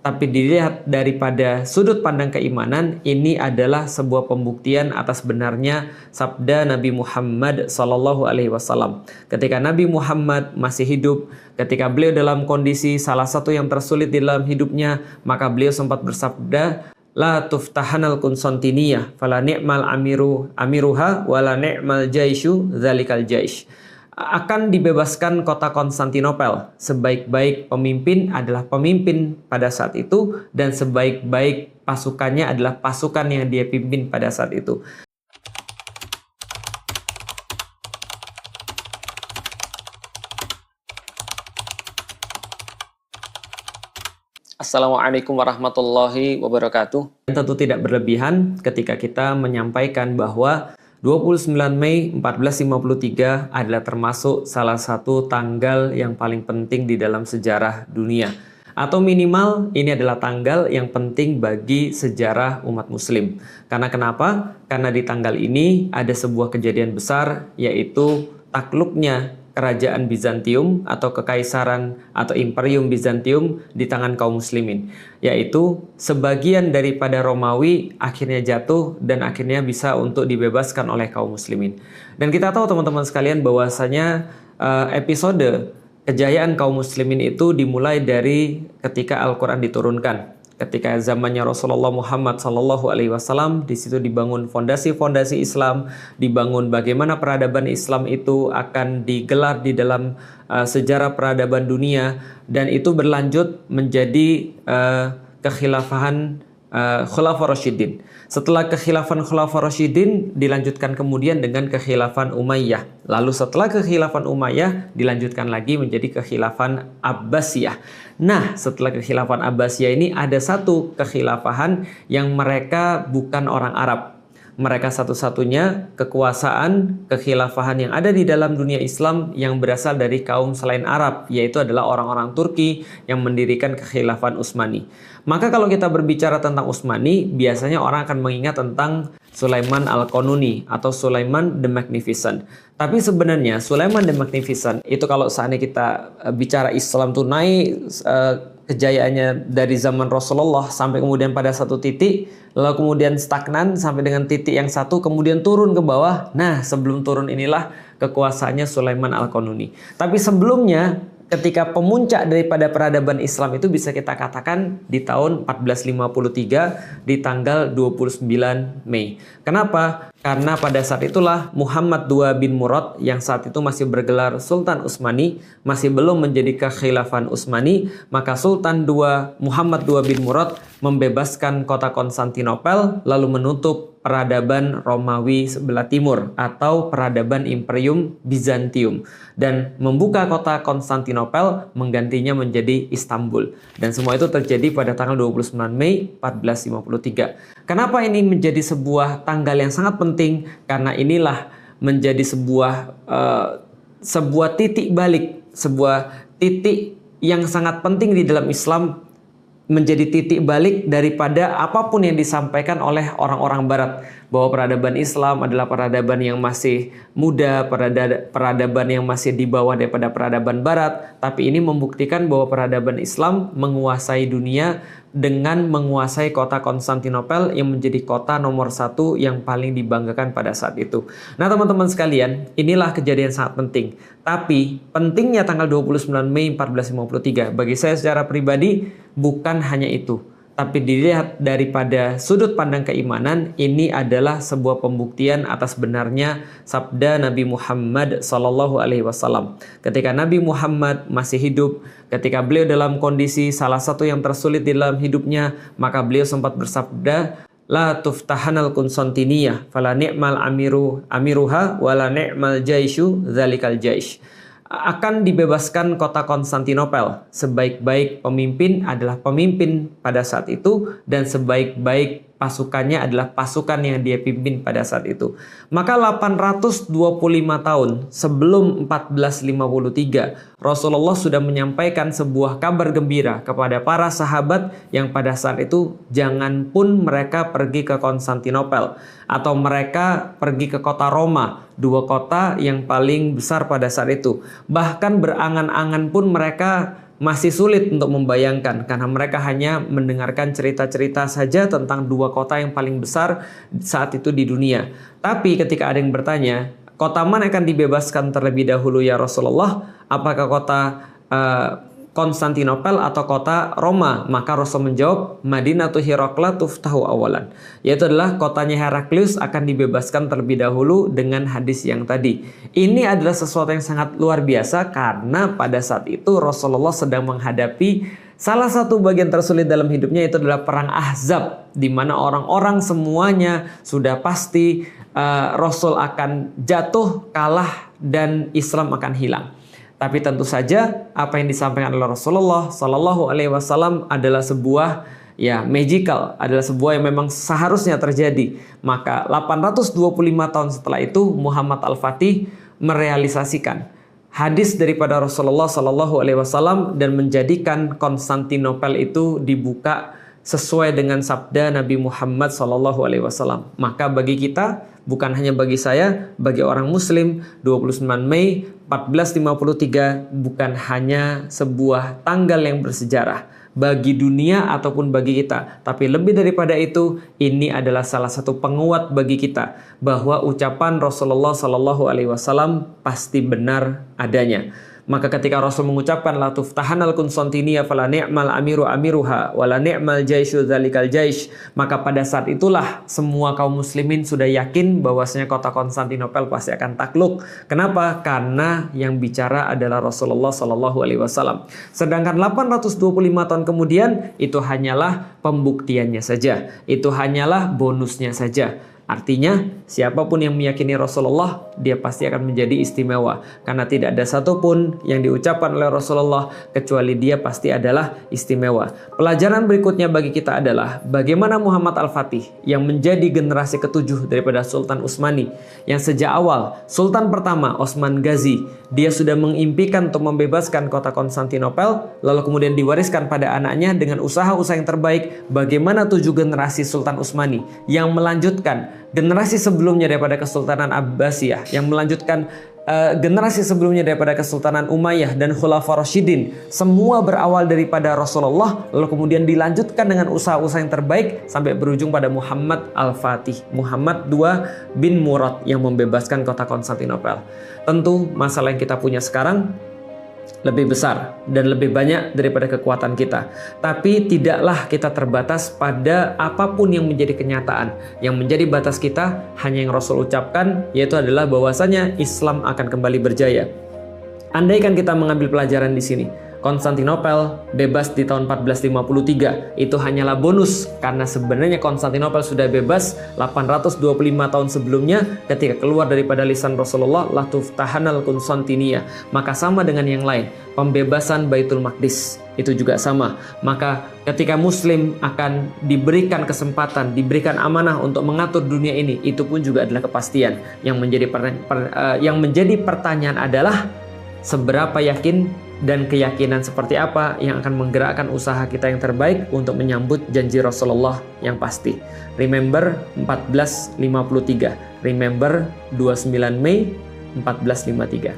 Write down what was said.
Tapi dilihat daripada sudut pandang keimanan, ini adalah sebuah pembuktian atas benarnya sabda Nabi Muhammad SAW. Ketika Nabi Muhammad masih hidup, ketika beliau dalam kondisi salah satu yang tersulit di dalam hidupnya, maka beliau sempat bersabda, La tuftahanal Konstantiniyah, fala ni'mal amiruha, wala ni'mal jaishu, dzalikal jaish. Akan dibebaskan kota Konstantinopel. Sebaik-baik pemimpin adalah pemimpin pada saat itu, dan sebaik-baik pasukannya adalah pasukan yang dia pimpin pada saat itu. Assalamualaikum warahmatullahi wabarakatuh. Tentu tidak berlebihan ketika kita menyampaikan bahwa 29 Mei 1453 adalah termasuk salah satu tanggal yang paling penting di dalam sejarah dunia. Atau minimal ini adalah tanggal yang penting bagi sejarah umat muslim. Karena kenapa? Karena di tanggal ini ada sebuah kejadian besar, yaitu takluknya kerajaan Bizantium atau kekaisaran atau Imperium Bizantium di tangan kaum muslimin, yaitu sebagian daripada Romawi akhirnya jatuh dan akhirnya bisa untuk dibebaskan oleh kaum muslimin. Dan kita tahu teman-teman sekalian bahwasanya episode kejayaan kaum muslimin itu dimulai dari ketika Al-Quran diturunkan. Ketika zamannya Rasulullah Muhammad SAW, di situ dibangun fondasi-fondasi Islam, dibangun bagaimana peradaban Islam itu akan digelar di dalam sejarah peradaban dunia, dan itu berlanjut menjadi kekhilafahan Khulafaur Rasyidin. Setelah kekhilafan Khulafaur Rasyidin dilanjutkan kemudian dengan kekhilafan Umayyah. Lalu setelah kekhilafan Umayyah dilanjutkan lagi menjadi kekhilafan Abbasiyah. Nah, setelah kekhilafan Abbasiyah ini ada satu kekhilafahan yang mereka bukan orang Arab. Mereka satu-satunya kekuasaan kekhilafahan yang ada di dalam dunia Islam yang berasal dari kaum selain Arab, yaitu adalah orang-orang Turki yang mendirikan kekhilafan Utsmani. Maka kalau kita berbicara tentang Utsmani, biasanya orang akan mengingat tentang Sulaiman Al-Qanuni atau Sulaiman the Magnificent. Tapi sebenarnya Sulaiman the Magnificent itu kalau seandainya kita bicara Islam tuh naik kejayaannya dari zaman Rasulullah sampai kemudian pada satu titik, lalu kemudian stagnan sampai dengan titik yang satu, kemudian turun ke bawah. Nah, sebelum turun inilah kekuasaannya Sulaiman Al-Qanuni. Tapi sebelumnya, ketika pemuncak daripada peradaban Islam itu bisa kita katakan di tahun 1453 di tanggal 29 Mei. Kenapa? Karena pada saat itulah Muhammad II bin Murad yang saat itu masih bergelar Sultan Utsmani, masih belum menjadi kekhilafan Utsmani, maka Sultan Muhammad II bin Murad membebaskan kota Konstantinopel lalu menutup peradaban Romawi sebelah timur atau peradaban Imperium Bizantium dan membuka kota Konstantinopel menggantinya menjadi Istanbul. Dan semua itu terjadi pada tanggal 29 Mei 1453. Kenapa ini menjadi sebuah tanggal yang sangat penting? Karena inilah menjadi sebuah titik balik, sebuah titik yang sangat penting di dalam Islam, menjadi titik balik daripada apapun yang disampaikan oleh orang-orang Barat, bahwa peradaban Islam adalah peradaban yang masih muda, peradaban yang masih di bawah daripada peradaban Barat. Tapi ini membuktikan bahwa peradaban Islam menguasai dunia dengan menguasai kota Konstantinopel yang menjadi kota nomor 1 yang paling dibanggakan pada saat itu. Nah teman-teman sekalian, inilah kejadian sangat penting. Tapi pentingnya tanggal 29 Mei 1453 bagi saya secara pribadi bukan hanya itu. Tapi dilihat daripada sudut pandang keimanan, ini adalah sebuah pembuktian atas benarnya sabda Nabi Muhammad SAW. Ketika Nabi Muhammad masih hidup, ketika beliau dalam kondisi salah satu yang tersulit di dalam hidupnya, maka beliau sempat bersabda, La tuftahanal Konstantiniyah, fala ni'mal amiruha, wala ni'mal jaishu, dzalikal jaish. Akan dibebaskan kota Konstantinopel. Sebaik-baik pemimpin adalah pemimpin pada saat itu, dan sebaik-baik pasukannya adalah pasukan yang dia pimpin pada saat itu. Maka 825 tahun sebelum 1453, Rasulullah sudah menyampaikan sebuah kabar gembira kepada para sahabat yang pada saat itu jangan pun mereka pergi ke Konstantinopel atau mereka pergi ke kota Roma, dua kota yang paling besar pada saat itu. Bahkan berangan-angan pun mereka masih sulit untuk membayangkan karena mereka hanya mendengarkan cerita-cerita saja tentang dua kota yang paling besar saat itu di dunia. Tapi ketika ada yang bertanya, kota mana akan dibebaskan terlebih dahulu ya Rasulullah? Apakah kota Konstantinopel atau kota Roma? Maka Rasul menjawab, Madinatu Hirakla tuftahu awalan. Yaitu adalah kotanya Heraklius akan dibebaskan terlebih dahulu dengan hadis yang tadi. Ini adalah sesuatu yang sangat luar biasa karena pada saat itu Rasulullah sedang menghadapi salah satu bagian tersulit dalam hidupnya, itu adalah perang Ahzab, di mana orang-orang semuanya sudah pasti Rasul akan jatuh, kalah, dan Islam akan hilang. Tapi tentu saja apa yang disampaikan oleh Rasulullah Sallallahu Alaihi Wasallam adalah sebuah magical, adalah sebuah yang memang seharusnya terjadi. Maka 825 tahun setelah itu Muhammad Al-Fatih merealisasikan hadis daripada Rasulullah Sallallahu Alaihi Wasallam dan menjadikan Konstantinopel itu dibuka sesuai dengan sabda Nabi Muhammad Sallallahu Alaihi Wasallam. Maka bagi kita, bukan hanya bagi saya, bagi orang Muslim, 29 Mei 1453 bukan hanya sebuah tanggal yang bersejarah bagi dunia ataupun bagi kita, tapi lebih daripada itu, ini adalah salah satu penguat bagi kita bahwa ucapan Rasulullah Sallallahu Alaihi Wasallam pasti benar adanya. Maka ketika Rasul mengucapkan la tuftahanal Konstantinia fala ni'mal amiru amiruha wala ni'mal jaisyu dzalikal jaish, maka pada saat itulah semua kaum muslimin sudah yakin bahwasanya kota Konstantinopel pasti akan takluk. Kenapa? Karena yang bicara adalah Rasulullah Sallallahu Alaihi Wasallam. Sedangkan 825 tahun kemudian itu hanyalah pembuktiannya saja, itu hanyalah bonusnya saja. Artinya, siapapun yang meyakini Rasulullah, dia pasti akan menjadi istimewa. Karena tidak ada satupun yang diucapkan oleh Rasulullah, kecuali dia pasti adalah istimewa. Pelajaran berikutnya bagi kita adalah, bagaimana Muhammad Al-Fatih, yang menjadi generasi ketujuh daripada Sultan Utsmani, yang sejak awal, Sultan pertama, Osman Ghazi, dia sudah mengimpikan untuk membebaskan kota Konstantinopel, lalu kemudian diwariskan pada anaknya dengan usaha-usaha yang terbaik, bagaimana 7 generasi Sultan Utsmani, yang melanjutkan generasi sebelumnya daripada Kesultanan Abbasiyah, yang melanjutkan generasi sebelumnya daripada Kesultanan Umayyah dan Khulafaur Rasyidin. Semua berawal daripada Rasulullah, lalu kemudian dilanjutkan dengan usaha-usaha yang terbaik sampai berujung pada Muhammad Al-Fatih, Muhammad II bin Murad, yang membebaskan kota Konstantinopel. Tentu masalah yang kita punya sekarang lebih besar dan lebih banyak daripada kekuatan kita. Tapi tidaklah kita terbatas pada apapun yang menjadi kenyataan. Yang menjadi batas kita hanya yang Rasul ucapkan, yaitu adalah bahwasanya Islam akan kembali berjaya. Andaikan kita mengambil pelajaran di sini, Konstantinopel bebas di tahun 1453, itu hanyalah bonus, karena sebenarnya Konstantinopel sudah bebas 825 tahun sebelumnya ketika keluar daripada lisan Rasulullah, la tuftahanal Konstantinia. Maka sama dengan yang lain, pembebasan Baitul Maqdis itu juga sama. Maka ketika Muslim akan diberikan kesempatan, diberikan amanah untuk mengatur dunia ini, itu pun juga adalah kepastian. Yang menjadi pertanyaan adalah, seberapa yakin dan keyakinan seperti apa yang akan menggerakkan usaha kita yang terbaik untuk menyambut janji Rasulullah yang pasti. Remember 1453, remember 29 Mei 1453.